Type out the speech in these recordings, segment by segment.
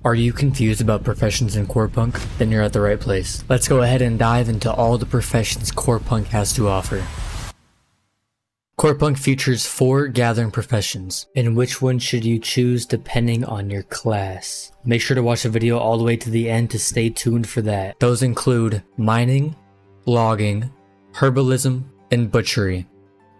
Are you confused about professions in Corepunk? Then you're at the right place. Let's go ahead and dive into all the professions Corepunk has to offer. Corepunk features 4 gathering professions, and which one should you choose depending on your class? Make sure to watch the video all the way to the end to stay tuned for that. Those include mining, logging, herbalism, and butchery.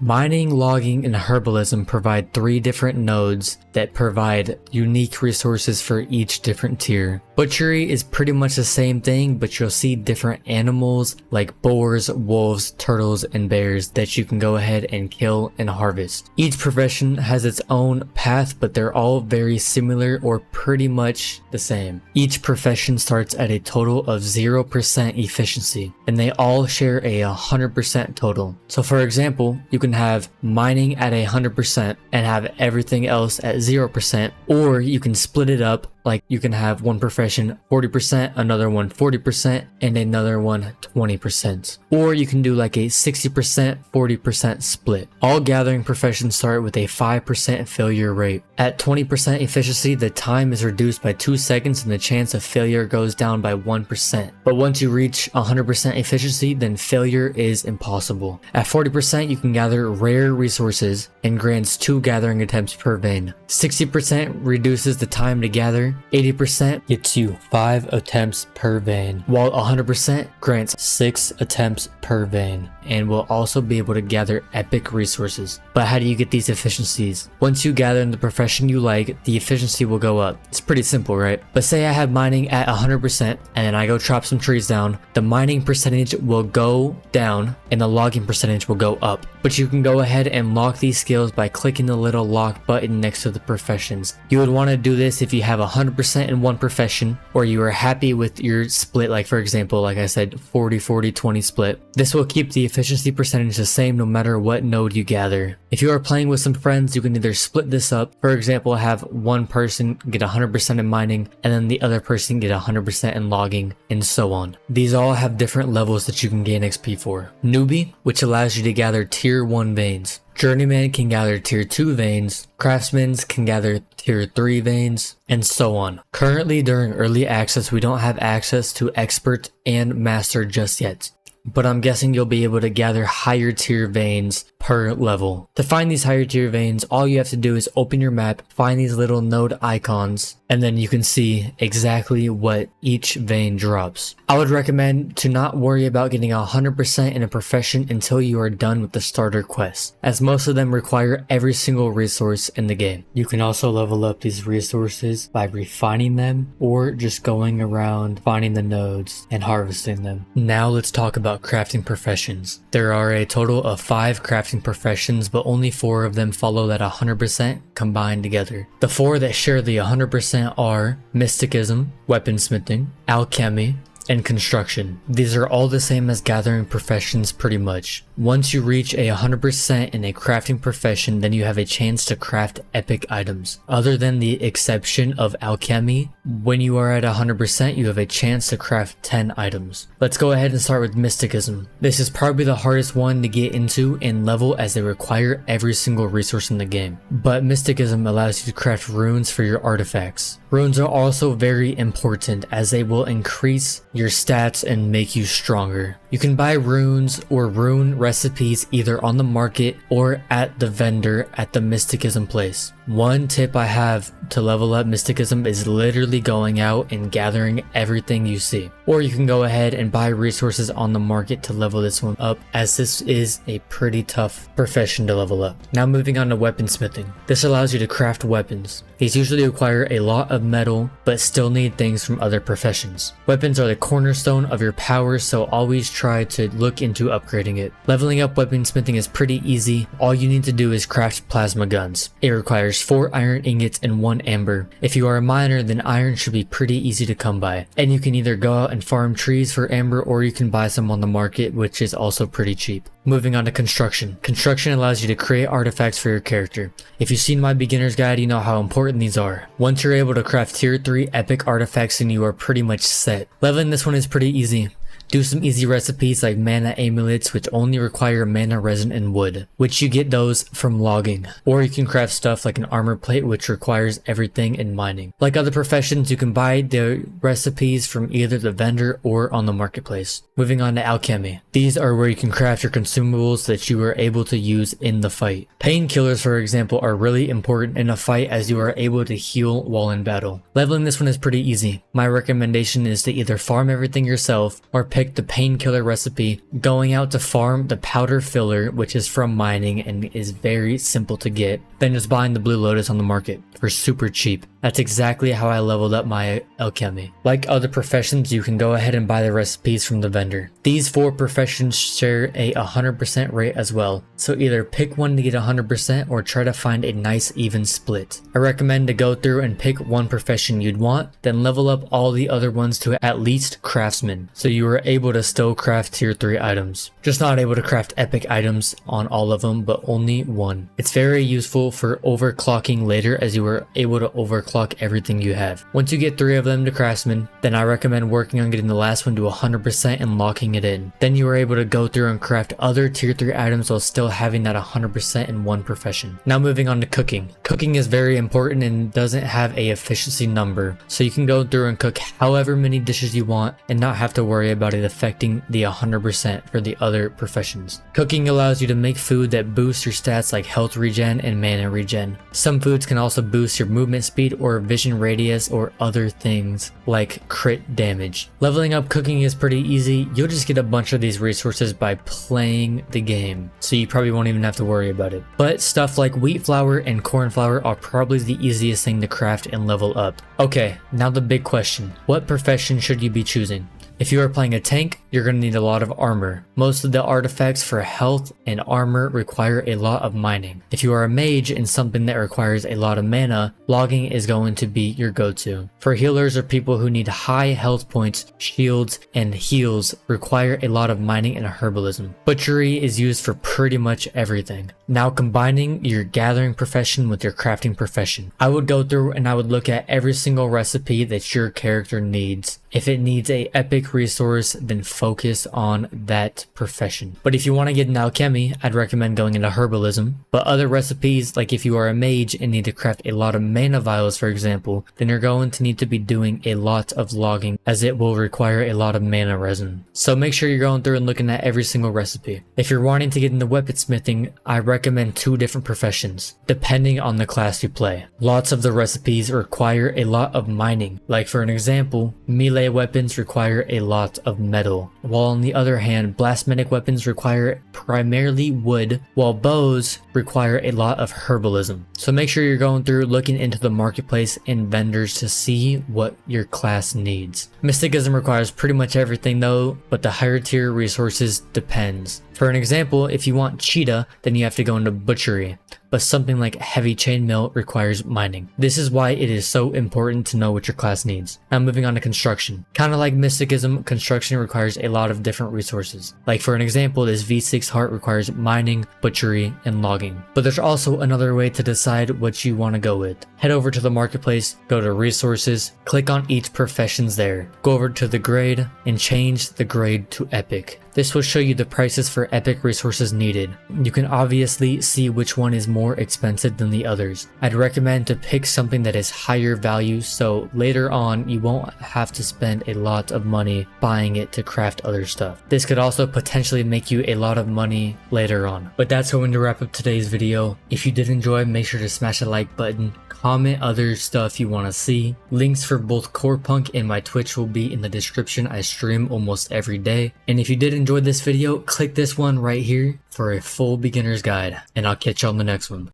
Mining, logging, and herbalism provide 3 different nodes that provide unique resources for each different tier. Butchery is pretty much the same thing, but you'll see different animals like boars, wolves, turtles, and bears that you can go ahead and kill and harvest. Each profession has its own path, but they're all very similar or pretty much the same. Each profession starts at a total of 0% efficiency, and they all share a 100% total. So for example, you can have mining at 100% and have everything else at 0%, or you can split it up. Like you can have one profession 40%, another one 40%, and another one 20%. Or you can do like a 60% 40% split. All gathering professions start with a 5% failure rate. At 20% efficiency, the time is reduced by 2 seconds and the chance of failure goes down by 1%. But once you reach 100% efficiency, then failure is impossible. At 40%, you can gather rare resources and grants 2 gathering attempts per vein. 60% reduces the time to gather. 80% gets you 5 attempts per vein, while 100% grants 6 attempts per vein, and will also be able to gather epic resources. But how do you get these efficiencies? Once you gather in the profession you like, the efficiency will go up. It's pretty simple, right? But say I have mining at 100% and I go chop some trees down, the mining percentage will go down and the logging percentage will go up. But you can go ahead and lock these skills by clicking the little lock button next to the professions. You would want to do this if you have 100% in one profession, or you are happy with your split, like for example, like I said, 40-40-20 split. This will keep the efficiency percentage the same no matter what node you gather. If you are playing with some friends, you can either split this up. For example, have one person get 100% in mining and then the other person get 100% in logging, and so on. These all have different levels that you can gain XP for. Newbie, which allows you to gather tier 1 veins. Journeyman can gather tier 2 veins, Craftsmen can gather tier 3 veins, and so on. Currently during early access, we don't have access to expert and master just yet, but I'm guessing you'll be able to gather higher tier veins per level. To find these higher tier veins, all you have to do is open your map, find these little node icons, and then you can see exactly what each vein drops. I would recommend to not worry about getting 100% in a profession until you are done with the starter quests, as most of them require every single resource in the game. You can also level up these resources by refining them or just going around finding the nodes and harvesting them. Now let's talk about crafting professions. There are a total of 5 crafting professions, but only 4 of them follow that 100% combined together. The 4 that share the 100% are mysticism, weaponsmithing, alchemy, and construction. These are all the same as gathering professions pretty much. Once you reach a 100% in a crafting profession, then you have a chance to craft epic items. Other than the exception of alchemy, when you are at 100%, you have a chance to craft 10 items. Let's go ahead and start with mysticism. This is probably the hardest one to get into and level, as they require every single resource in the game. But mysticism allows you to craft runes for your artifacts. Runes are also very important as they will increase your stats and make you stronger. You can buy runes or rune recipes either on the market or at the vendor at the mysticism place. One tip I have to level up mysticism is literally going out and gathering everything you see. Or you can go ahead and buy resources on the market to level this one up, as this is a pretty tough profession to level up. Now moving on to weaponsmithing. This allows you to craft weapons. These usually require a lot of metal, but still need things from other professions. Weapons are the cornerstone of your power, so always try to look into upgrading it. Leveling up weaponsmithing is pretty easy. All you need to do is craft plasma guns. It requires 4 iron ingots and 1 amber. If you are a miner, then iron should be pretty easy to come by. And you can either go out and farm trees for amber, or you can buy some on the market, which is also pretty cheap. Moving on to construction. Construction allows you to create artifacts for your character. If you've seen my beginner's guide, you know how important these are. Once you're able to craft tier 3 epic artifacts, then you are pretty much set. Leveling this one is pretty easy. Do some easy recipes like mana amulets, which only require mana resin and wood, which you get those from logging. Or you can craft stuff like an armor plate, which requires everything in mining. Like other professions, you can buy the recipes from either the vendor or on the marketplace. Moving on to alchemy. These are where you can craft your consumables that you are able to use in the fight. Painkillers, for example, are really important in a fight as you are able to heal while in battle. Leveling this one is pretty easy. My recommendation is to either farm everything yourself or pick the painkiller recipe, going out to farm the powder filler, which is from mining and is very simple to get, then just buying the blue lotus on the market for super cheap. That's exactly how I leveled up my alchemy. Like other professions, you can go ahead and buy the recipes from the vendor. These 4 professions share a 100% rate as well, so either pick one to get 100% or try to find a nice even split. I recommend to go through and pick one profession you'd want, then level up all the other ones to at least craftsman, so you are able to still craft tier 3 items. Just not able to craft epic items on all of them, but only one. It's very useful for overclocking later as you are able to overclock everything you have. Once you get 3 of them to craftsman, then I recommend working on getting the last one to 100% and locking it in. Then you are able to go through and craft other tier 3 items while still having that 100% in one profession. Now moving on to cooking. Cooking is very important and doesn't have a efficiency number, so you can go through and cook however many dishes you want and not have to worry about it affecting the 100% for the other professions. Cooking allows you to make food that boosts your stats like health regen and mana regen. Some foods can also boost your movement speed or vision radius or other things like crit damage. Leveling up cooking is pretty easy. You'll just get a bunch of these resources by playing the game, so you probably won't even have to worry about it. But stuff like wheat flour and corn flour are probably the easiest thing to craft and level up. Okay, now the big question. What profession should you be choosing? If you are playing a tank, you're going to need a lot of armor. Most of the artifacts for health and armor require a lot of mining. If you are a mage and something that requires a lot of mana, logging is going to be your go-to. For healers or people who need high health points, shields, and heals require a lot of mining and herbalism. Butchery is used for pretty much everything. Now combining your gathering profession with your crafting profession. I would go through and I would look at every single recipe that your character needs. If it needs a epic resource, then focus on that profession. But if you want to get an alchemy, I'd recommend going into herbalism. But other recipes, like if you are a mage and need to craft a lot of mana vials, for example, then you're going to need to be doing a lot of logging as it will require a lot of mana resin. So make sure you're going through and looking at every single recipe. If you're wanting to get into weaponsmithing, I recommend 2 different professions, depending on the class you play. Lots of the recipes require a lot of mining. Like for an example, melee weapons require a lot of metal, while on the other hand, blastmanic weapons require primarily wood, while bows require a lot of herbalism. So make sure you're going through looking into the marketplace and vendors to see what your class needs. Mysticism requires pretty much everything though, but the higher tier resources depends. For an example, if you want cheetah, then you have to go into butchery, but something like heavy chainmail requires mining. This is why it is so important to know what your class needs. Now moving on to construction. Kind of like mysticism, construction requires a lot of different resources. Like for an example, this V6 heart requires mining, butchery, and logging. But there's also another way to decide what you want to go with. Head over to the marketplace, go to resources, click on each professions there. Go over to the grade and change the grade to epic. This will show you the prices for epic resources needed. You can obviously see which one is more expensive than the others. I'd recommend to pick something that is higher value so later on you won't have to spend a lot of money buying it to craft other stuff. This could also potentially make you a lot of money later on. But that's going to wrap up today's video. If you did enjoy, make sure to smash the like button. Comment other stuff you want to see. Links for both Corepunk and my Twitch will be in the description. I stream almost every day. And if you did enjoy this video, click this one right here for a full beginner's guide. And I'll catch you on the next one.